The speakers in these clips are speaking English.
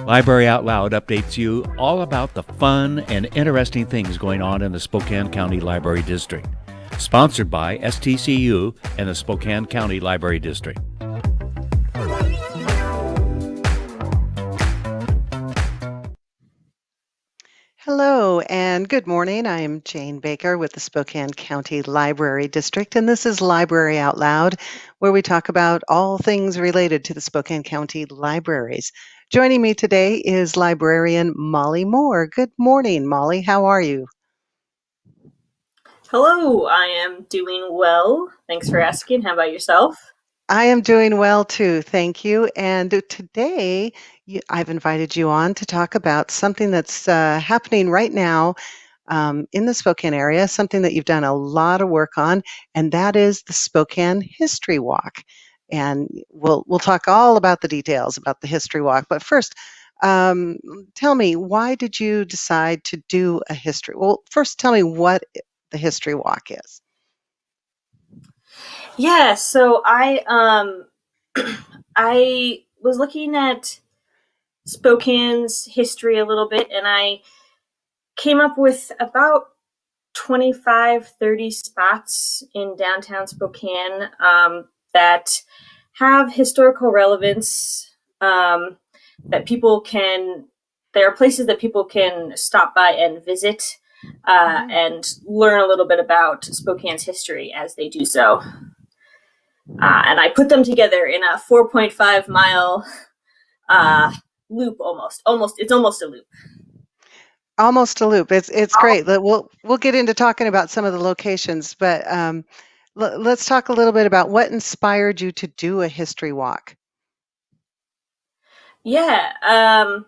Library Out Loud updates you all about the fun and interesting things going on in the Spokane County Library District. Sponsored by STCU and the Spokane County Library District. Hello and good morning. I'm Jane Baker with the Spokane County Library District, and this is Library Out Loud, where we talk about all things related to the Spokane County libraries. Joining me today is librarian Molly Moore. Good morning, Molly. How are you? Hello, I am doing well. Thanks for asking. How about yourself? I am doing well too, thank you. And today I've invited you on to talk about something that's happening right now in the Spokane area, something that you've done a lot of work on, and that is the Spokane History Walk. And we'll talk all about the details about the History Walk. But first, tell me, why did you decide to do a history? Well, first, tell me what the History Walk is. Yeah, so I was looking at Spokane's history a little bit, and I came up with about 25-30 spots in downtown Spokane that have historical relevance, that there are places that people can stop by and visit and learn a little bit about Spokane's history as they do so. And I put them together in a 4.5 mile loop, almost. It's almost a loop. Almost a loop. It's great. We'll get into talking about some of the locations, but let's talk a little bit about what inspired you to do a history walk. Yeah.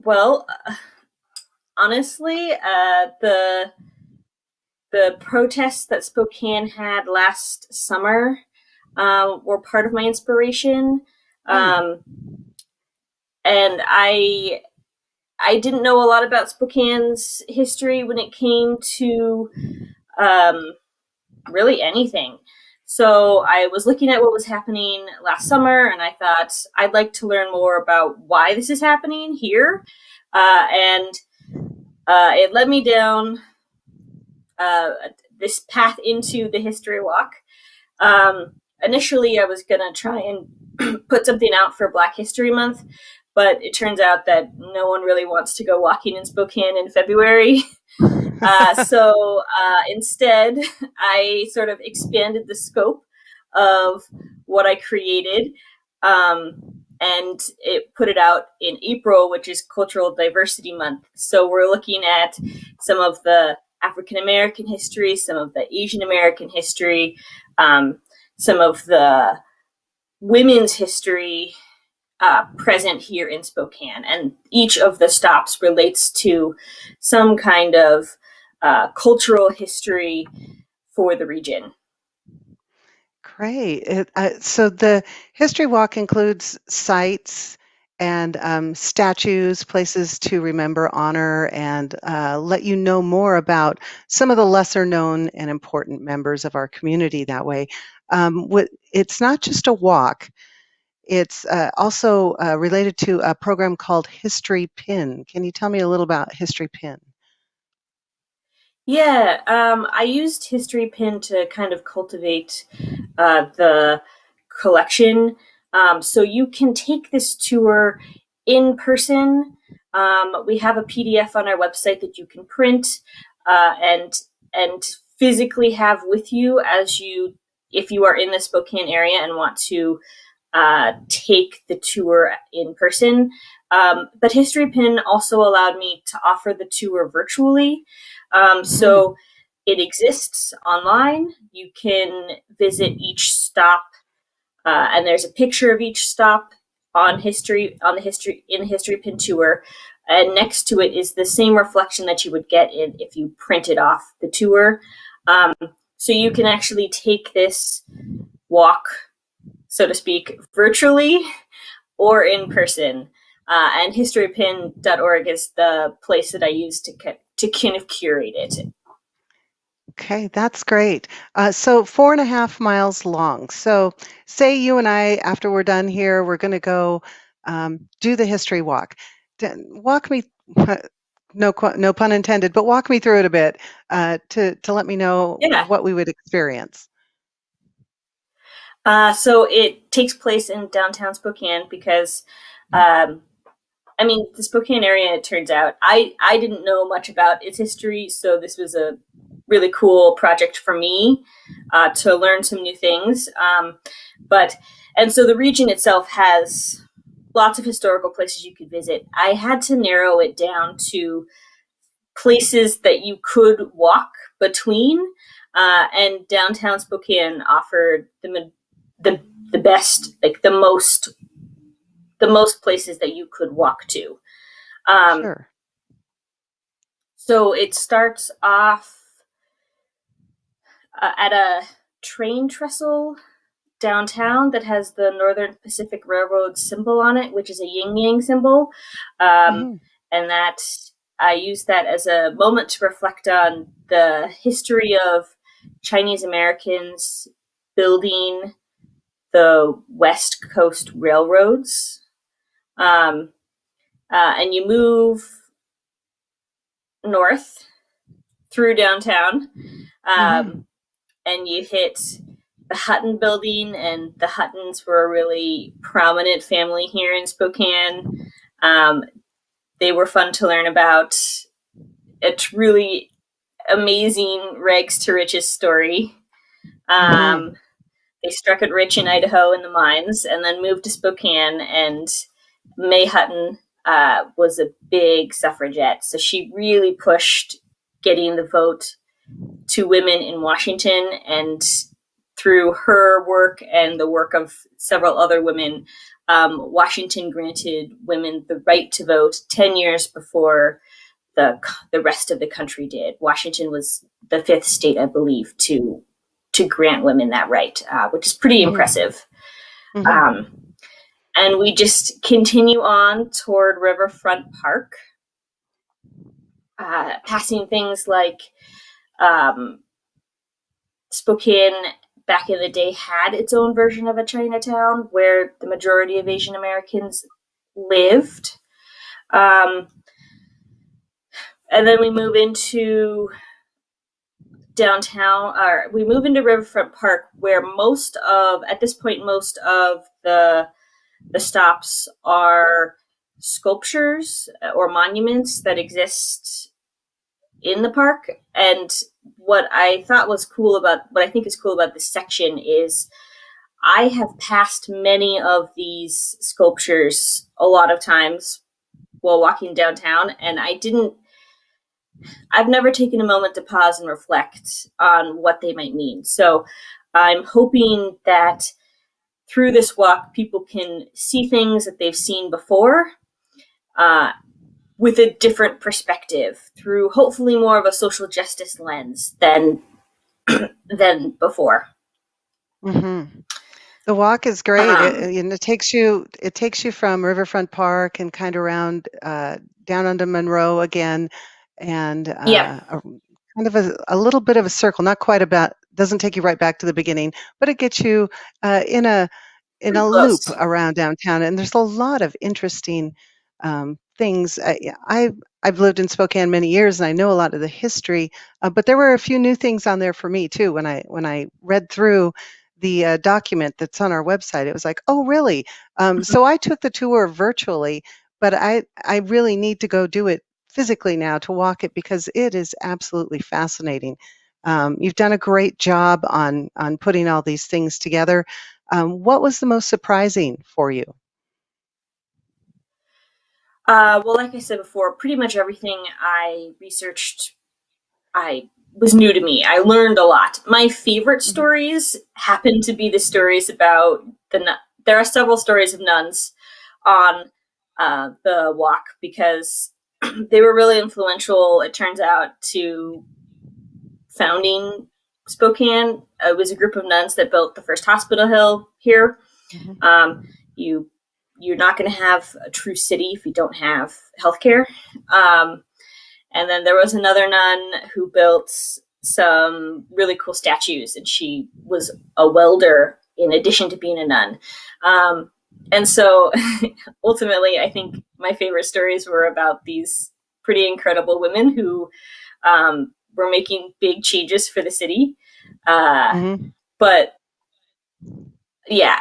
Well, honestly, the protests that Spokane had last summer were part of my inspiration. And I didn't know a lot about Spokane's history when it came to really anything. So I was looking at what was happening last summer, and I thought I'd like to learn more about why this is happening here. And it led me down this path into the history walk. Initially, I was going to try and put something out for Black History Month, but it turns out that no one really wants to go walking in Spokane in February. So instead, I sort of expanded the scope of what I created, and it put it out in April, which is Cultural Diversity Month. So we're looking at some of the African American history, some of the Asian American history, some of the women's history present here in Spokane. And each of the stops relates to some kind of cultural history for the region. Great. So the history walk includes sites and statues, places to remember, honor, and let you know more about some of the lesser known and important members of our community that way. It's not just a walk. It's also related to a program called History Pin. Can you tell me a little about History Pin? Yeah, I used History Pin to kind of cultivate the collection. So you can take this tour in person. We have a PDF on our website that you can print and physically have with you if you are in the Spokane area and want to take the tour in person. But History Pin also allowed me to offer the tour virtually. So it exists online. You can visit each stop, and there's a picture of each stop in the History Pin tour. And next to it is the same reflection that you would get if you printed off the tour. So you can actually take this walk, so to speak, virtually or in person. And historypin.org is the place that I use to kind of curate it. Okay, that's great. So 4.5 miles long. So say you and I, after we're done here, we're going to go do the history walk. Walk me, no pun intended, but walk me through it a bit to let me know Yeah. what we would experience. So it takes place in downtown Spokane because, I mean, the Spokane area, it turns out, I didn't know much about its history, so this was a really cool project for me to learn some new things. And so the region itself has lots of historical places you could visit. I had to narrow it down to places that you could walk between, and downtown Spokane offered the best, like the most places that you could walk to. Sure. So it starts off at a train trestle downtown that has the Northern Pacific Railroad symbol on it, which is a yin yang symbol. Hmm. And that I use that as a moment to reflect on the history of Chinese Americans building the West Coast railroads. And you move north through downtown, Hmm. and you hit the Hutton building, and the Huttons were a really prominent family here in Spokane. They were fun to learn about. It's really amazing rags to riches story. Hmm. They struck it rich in Idaho in the mines and then moved to Spokane, and May Hutton was a big suffragette. So she really pushed getting the vote to women in Washington, and through her work and the work of several other women, Washington granted women the right to vote 10 years before the rest of the country did. Washington was the fifth state, I believe, to grant women that right, which is pretty Hmm. impressive. Hmm. And we just continue on toward Riverfront Park, passing things like Spokane back in the day had its own version of a Chinatown where the majority of Asian Americans lived. And then we move into downtown, or we move into Riverfront Park, where most of the stops are sculptures or monuments that exist in the park. And what I think is cool about this section is I have passed many of these sculptures a lot of times while walking downtown, and I've never taken a moment to pause and reflect on what they might mean. So I'm hoping that through this walk, people can see things that they've seen before, with a different perspective, through hopefully more of a social justice lens than before. Hmm. The walk is great. Um, And it takes you from Riverfront Park and kind of around down onto Monroe again, and yeah, kind of a little bit of a circle. Not quite about doesn't take you right back to the beginning, but it gets you in pretty a loop close. around downtown. And there's a lot of interesting things. Yeah, I've lived in Spokane many years, and I know a lot of the history. But there were a few new things on there for me too when I read through the document that's on our website. It was like, oh, really? So I took the tour virtually, but I really need to go do it physically now to walk it because it is absolutely fascinating. You've done a great job on putting all these things together. What was the most surprising for you? Well, like I said before, pretty much everything I researched, I was new to me. I learned a lot. My favorite Mhm. stories happen to be the stories about there are several stories of nuns on the walk because they were really influential. It turns out to founding Spokane. It was a group of nuns that built the first hospital hill here. Mhm. Um, you you're not going to have a true city if you don't have healthcare. And then there was another nun who built some really cool statues, and she was a welder in addition to being a nun. And so ultimately, I think my favorite stories were about these pretty incredible women who were making big changes for the city. But yeah,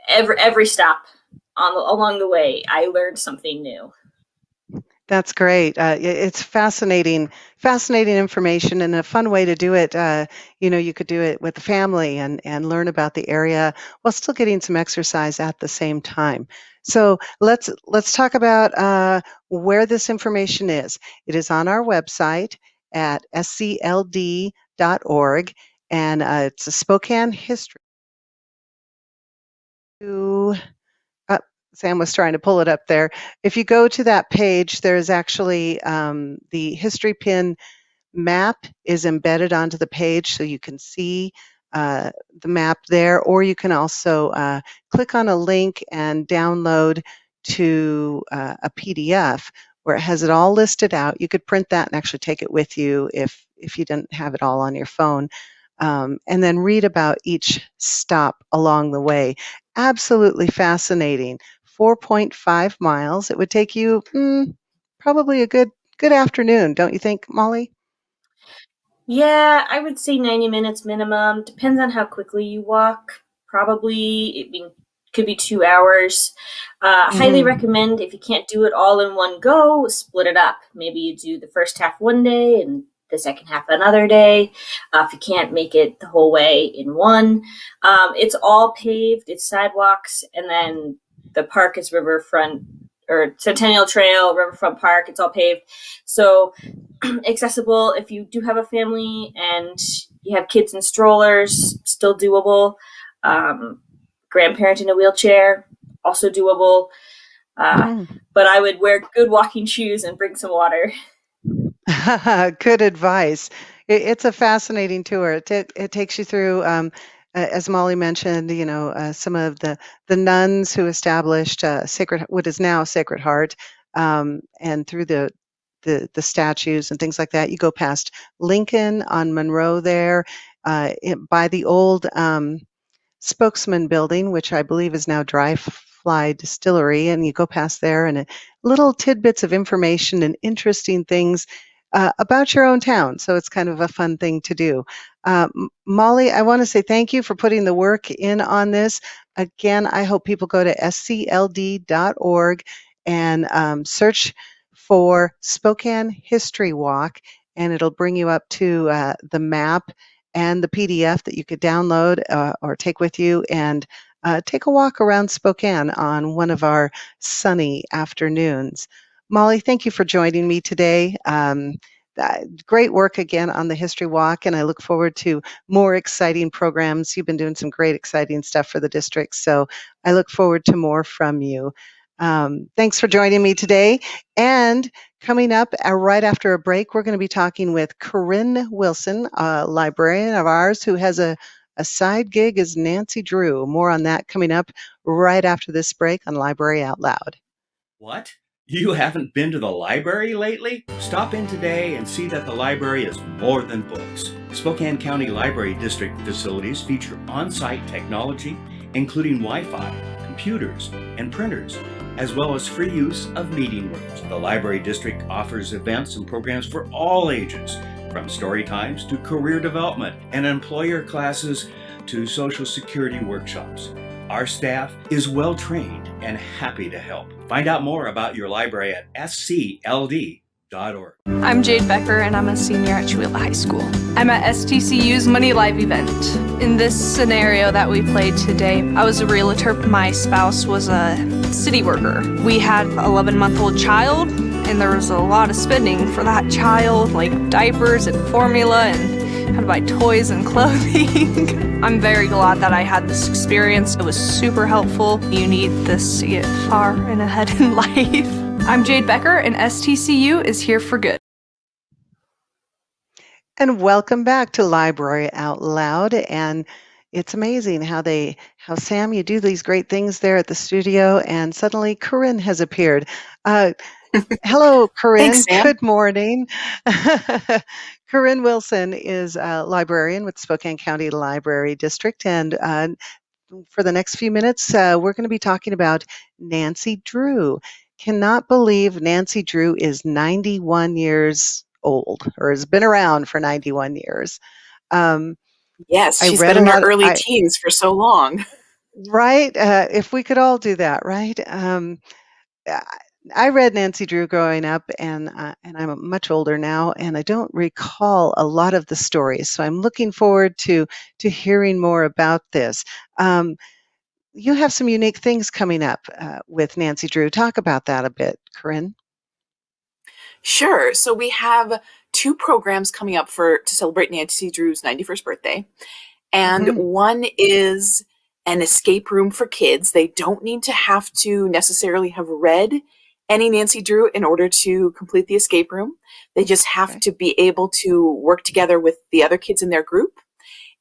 every stop along the way, I learned something new. That's great. It's fascinating information and a fun way to do it. You could do it with the family and learn about the area while still getting some exercise at the same time. So let's talk about where this information is. It is on our website at scld.org, and it's a Spokane history. Sam was trying to pull it up there. If you go to that page, there's actually the history pin map is embedded onto the page, so you can see the map there, or you can also click on a link and download to a PDF where it has it all listed out. You could print that and actually take it with you if you didn't have it all on your phone. And then read about each stop along the way. Absolutely fascinating. 4.5 miles. It would take you probably a good afternoon, don't you think, Molly? Yeah, I would say 90 minutes minimum. Depends on how quickly you walk. Probably could be 2 hours. Highly recommend, if you can't do it all in one go, split it up. Maybe you do the first half one day and the second half another day. If you can't make it the whole way in one. It's all paved. It's sidewalks, and then the park is riverfront, or Centennial Trail, Riverfront Park. It's all paved. So accessible if you do have a family and you have kids in strollers, still doable. Grandparent in a wheelchair, also doable. But I would wear good walking shoes and bring some water. Good advice. It's a fascinating tour. It takes you through, as Molly mentioned, some of the nuns who established what is now Sacred Heart, and through the statues and things like that. You go past Lincoln on Monroe there, by the old Spokesman building, which I believe is now Dry Fly Distillery, and you go past there, and little tidbits of information and interesting things about your own town. So it's kind of a fun thing to do. Molly, I want to say thank you for putting the work in on this. Again, I hope people go to scld.org and search for Spokane History Walk, and it'll bring you up to the map and the PDF that you could download or take with you, and take a walk around Spokane on one of our sunny afternoons. Molly, thank you for joining me today. Great work again on the History Walk, and I look forward to more exciting programs. You've been doing some great, exciting stuff for the district, so I look forward to more from you. Thanks for joining me today. And coming up right after a break, we're going to be talking with Corinne Wilson, a librarian of ours who has a side gig as Nancy Drew. More on that coming up right after this break on Library Out Loud. What? You haven't been to the library lately? Stop in today and see that the library is more than books. Spokane County Library District facilities feature on-site technology, including Wi-Fi, computers, and printers, as well as free use of meeting rooms. The Library District offers events and programs for all ages, from story times to career development and employer classes to Social Security workshops. Our staff is well trained and happy to help. Find out more about your library at scld.org. I'm Jade Becker, and I'm a senior at Chewelah High School. I'm at STCU's Money Live event. In this scenario that we played today, I was a realtor. My spouse was a city worker. We had an 11-month-old child, and there was a lot of spending for that child, like diapers and formula, and had to buy toys and clothing. I'm very glad that I had this experience. It was super helpful. You need this to get far and ahead in life. I'm Jade Becker, and STCU is here for good. And welcome back to Library Out Loud. And it's amazing how Sam, you do these great things there at the studio, and suddenly Corinne has appeared. Hello, Corinne. Thanks, Sam. Good morning. Corinne Wilson is a librarian with Spokane County Library District, and for the next few minutes, we're going to be talking about Nancy Drew. Cannot believe Nancy Drew is 91 years old, or has been around for 91 years. Yes, I she's read been a in her lot. early teens for so long. Right? If we could all do that, right? I read Nancy Drew growing up, and I'm much older now, and I don't recall a lot of the stories. So I'm looking forward to hearing more about this. You have some unique things coming up with Nancy Drew. Talk about that a bit, Corinne. Sure. So we have two programs coming up to celebrate Nancy Drew's 91st birthday. And Mhm. one is an escape room for kids. They don't need to have to necessarily have read any Nancy Drew in order to complete the escape room. They just have Okay. to be able to work together with the other kids in their group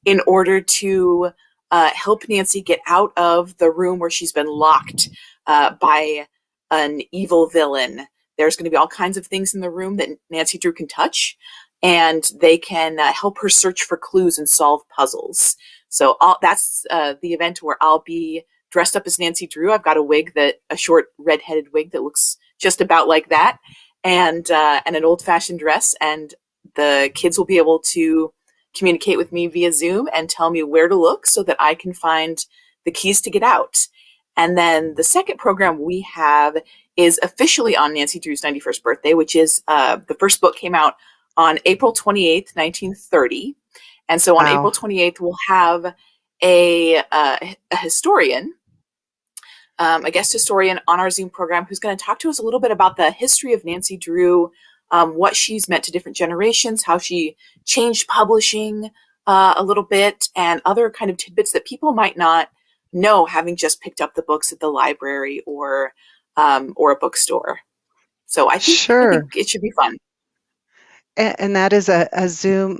in order to help Nancy get out of the room where she's been locked by an evil villain. There's going to be all kinds of things in the room that Nancy Drew can touch, and they can help her search for clues and solve puzzles. So that's the event where I'll be dressed up as Nancy Drew. I've got a short red-headed wig that looks just about like that, and an old-fashioned dress, and the kids will be able to communicate with me via Zoom and tell me where to look so that I can find the keys to get out. And then the second program we have is officially on Nancy Drew's 91st birthday, which is the first book came out on April 28th, 1930. And so on Wow. April 28th, we'll have a historian, a guest historian on our Zoom program who's going to talk to us a little bit about the history of Nancy Drew, what she's meant to different generations, how she changed publishing a little bit, and other kind of tidbits that people might not know having just picked up the books at the library or a bookstore. So I think Sure. it should be fun. And that is a Zoom.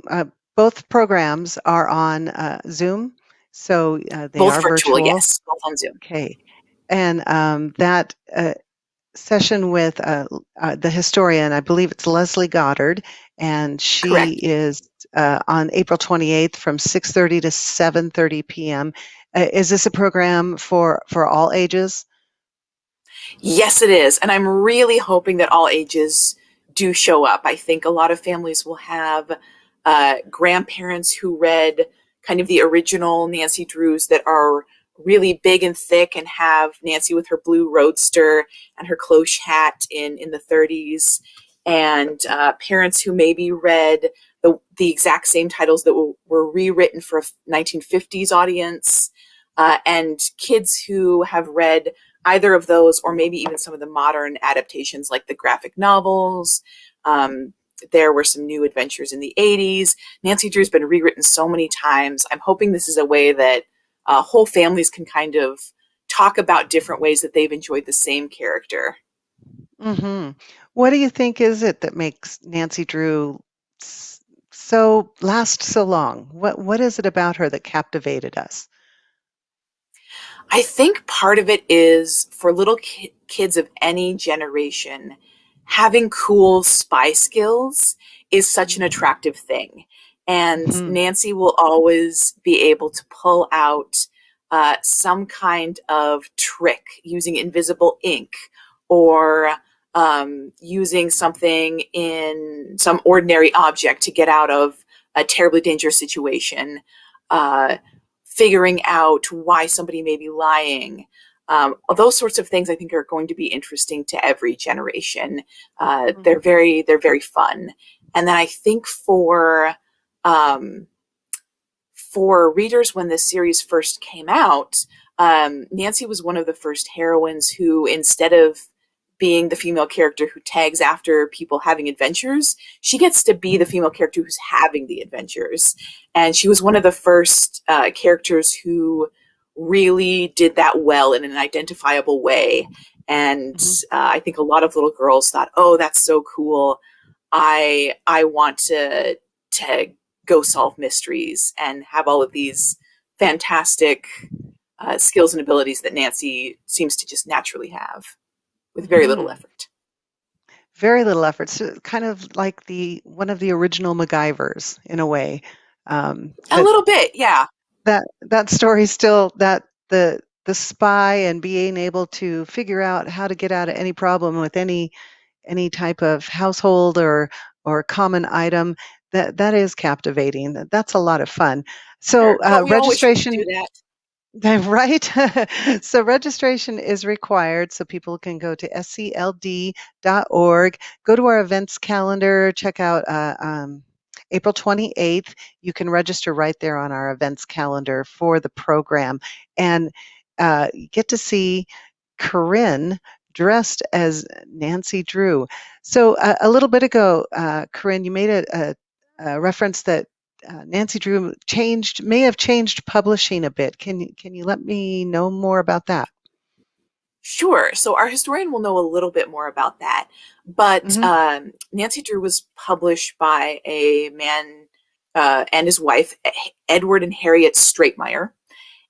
Both programs are on Zoom, so they Both are virtual, virtual. yes, both on Zoom. Okay. And that session with the historian, I believe it's Leslie Goddard, and she Correct. is on April 28th from 6:30 to 7:30 p.m. Is this a program for all ages? Yes, it is. And I'm really hoping that all ages do show up. I think a lot of families will have grandparents who read kind of the original Nancy Drews that are really big and thick and have Nancy with her blue roadster and her cloche hat in the 30s, and parents who maybe read the exact same titles that were rewritten for a 1950s audience, and kids who have read either of those, or maybe even some of the modern adaptations like the graphic novels. There were some new adventures in the 80s. Nancy Drew's been rewritten so many times. I'm hoping this is a way that whole families can kind of talk about different ways that they've enjoyed the same character. Mm-hmm. What do you think is it that makes Nancy Drew last so long? What is it about her that captivated us? I think part of it is for little kids of any generation, having cool spy skills is such an attractive thing. And Mhm. Nancy will always be able to pull out some kind of trick using invisible ink, or using something in some ordinary object to get out of a terribly dangerous situation. Figuring out why somebody may be lying. Those sorts of things I think are going to be interesting to every generation. They're very fun. And then I think for readers when this series first came out, Nancy was one of the first heroines who, instead of being the female character who tags after people having adventures, she gets to be the female character who's having the adventures. And she was one of the first characters who really did that well in an identifiable way. And I think a lot of little girls thought, oh, that's so cool. I want to go solve mysteries and have all of these fantastic skills and abilities that Nancy seems to just naturally have with very little effort. Very little effort. So kind of like one of the original MacGyvers in a way. A little bit, yeah. That story still the spy and being able to figure out how to get out of any problem with any type of household or common item, that is captivating. That's a lot of fun. So Sure. Don't we all wish we could registration. do that? Right. So registration is required so people can go to scld.org, go to our events calendar, check out April 28th. You can register right there on our events calendar for the program and you get to see Corinne dressed as Nancy Drew. So a little bit ago, Corinne, you made a reference that Nancy Drew may have changed publishing a bit. Can you let me know more about that? Sure. So our historian will know a little bit more about that. But Mhm. Nancy Drew was published by a man and his wife, Edward and Harriet Stratemeyer.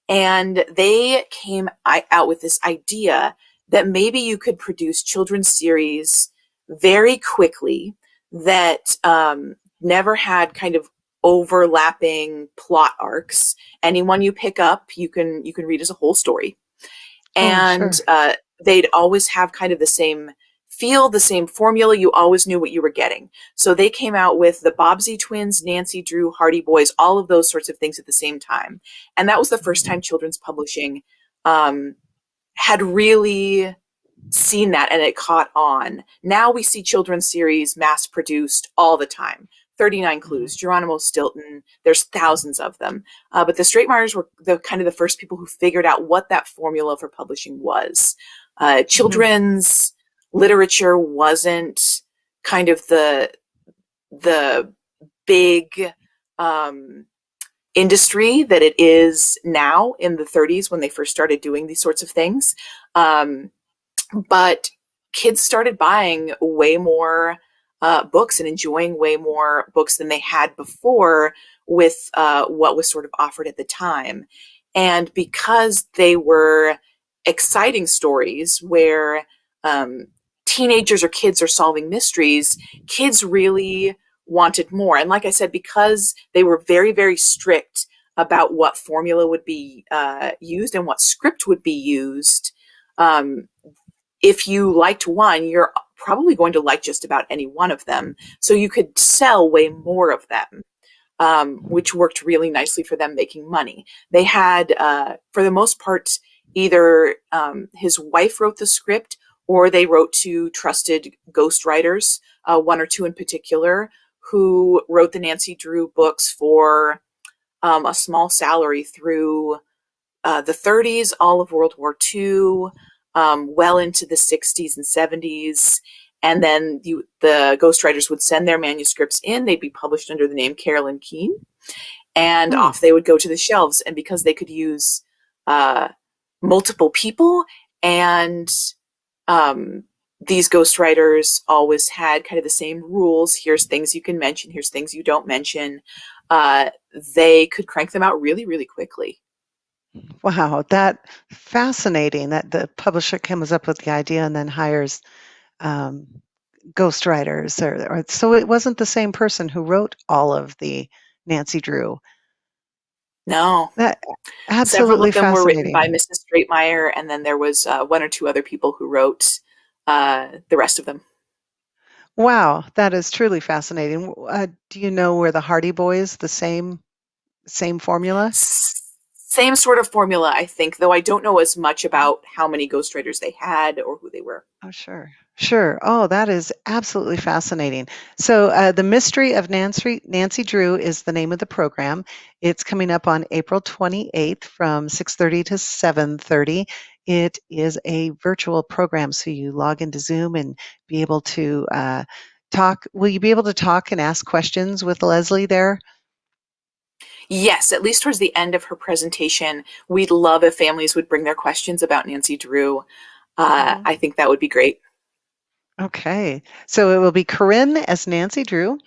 And they came out with this idea that maybe you could produce children's series very quickly that never had kind of overlapping plot arcs. Anyone you pick up, you can read as a whole story. Oh, And sure. they'd always have kind of the same feel, the same formula. You always knew what you were getting. So they came out with the Bobbsey twins, Nancy Drew, Hardy Boys, all of those sorts of things at the same time. And that was the first time children's publishing had really seen that, and it caught on. Now we see children's series mass produced all the time. 39 Clues, Geronimo Stilton, there's thousands of them. But the Stratemeyers were the kind of the first people who figured out what that formula for publishing was. Children's literature wasn't kind of the big industry that it is now in the 30s when they first started doing these sorts of things. But kids started buying way more books and enjoying way more books than they had before with what was sort of offered at the time. And because they were exciting stories where teenagers or kids are solving mysteries, kids really wanted more. And like I said, because they were very, very strict about what formula would be used and what script would be used, if you liked one, you're probably going to like just about any one of them. So you could sell way more of them, which worked really nicely for them making money. They had, for the most part, either his wife wrote the script or they wrote to trusted ghostwriters, one or two in particular, who wrote the Nancy Drew books for a small salary through the 30s, all of World War II, well into the 60s and 70s. And then the ghostwriters would send their manuscripts in. They'd be published under the name Carolyn Keene. And off they would go to the shelves. And because they could use multiple people, and these ghostwriters always had kind of the same rules. Here's things you can mention. Here's things you don't mention. They could crank them out really, really quickly. Wow, that fascinating that the publisher comes up with the idea and then hires ghostwriters, or so it wasn't the same person who wrote all of the Nancy Drew. No. That Several absolutely of them were written by fascinating. Mrs. Stratemeyer, and then there was one or two other people who wrote the rest of them. Wow, that is truly fascinating. Do you know where the Hardy Boys, the same formula? Same sort of formula, I think, though I don't know as much about how many ghostwriters they had or who they were. Oh, sure. Sure. Oh, that is absolutely fascinating. So, The Mystery of Nancy Drew is the name of the program. It's coming up on April 28th from 6:30 to 7:30. It is a virtual program, so you log into Zoom and be able to talk. Will you be able to talk and ask questions with Leslie there? Yes, at least towards the end of her presentation, we'd love if families would bring their questions about Nancy Drew. Mhm. I think that would be great. Okay. So it will be Corinne as Nancy Drew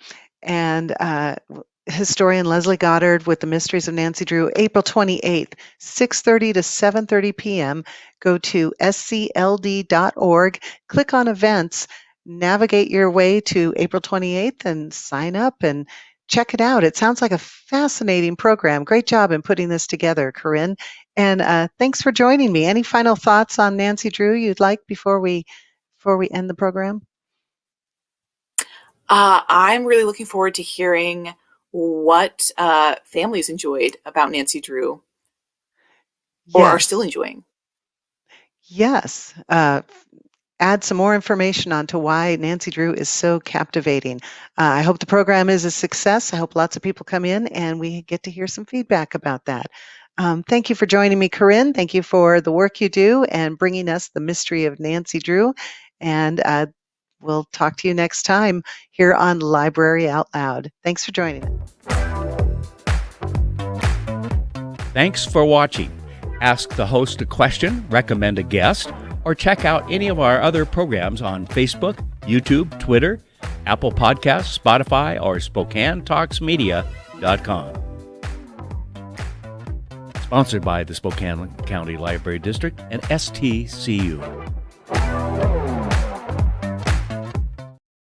and historian Leslie Goddard with the Mysteries of Nancy Drew, April 28th, 6:30 to 7:30 p.m. Go to scld.org, click on events, navigate your way to April 28th and sign up and check it out. It sounds like a fascinating program. Great job in putting this together, Corinne. And thanks for joining me. Any final thoughts on Nancy Drew you'd like before we end the program? I'm really looking forward to hearing what families enjoyed about Nancy Drew or are still enjoying. Yes. Add some more information onto why Nancy Drew is so captivating. I hope the program is a success. I hope lots of people come in and we get to hear some feedback about that. Thank you for joining me, Corinne. Thank you for the work you do and bringing us the mystery of Nancy Drew. And we'll talk to you next time here on Library Out Loud. Thanks for joining us. Thanks for watching. Ask the host a question, recommend a guest, or check out any of our other programs on Facebook, YouTube, Twitter, Apple Podcasts, Spotify, or SpokaneTalksMedia.com. Sponsored by the Spokane County Library District and STCU.